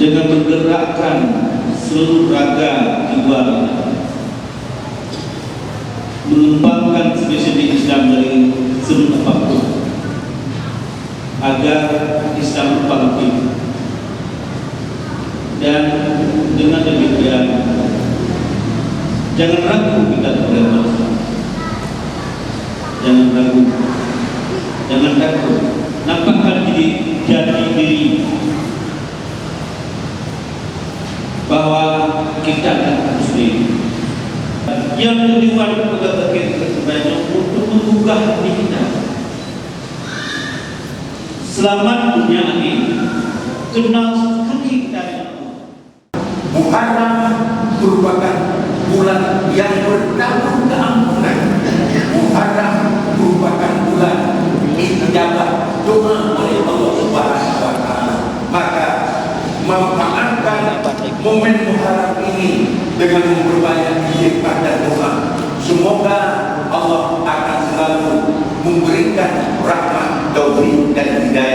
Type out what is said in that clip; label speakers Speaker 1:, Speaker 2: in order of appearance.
Speaker 1: dengan menggerakkan seluruh raga jiwa kita, mengembangkan spesifik Islam dari sudut apapun, agar Islam bangkit. Dan dengan demikian, jangan ragu kita kepada Allah. Jangan ragu, jangan takut. Nampakkan jadi diri bahwa kita akan muslim. Yang kedua kepada kita sebanyak untuk menggugah hati kita. Selamat dunia ini, kenal sekali kita dengan Allah.
Speaker 2: Muharram merupakan bulan yang bertanggung keampunan. Muharram merupakan bulan ijabah doa oleh Allah Subhanahu wa taala. Maka memanfaatkan momen Muharram ini dengan memperbanyak istighfar dan doa. Semoga Allah akan selalu memberikan rahmat, taufik dan hidayah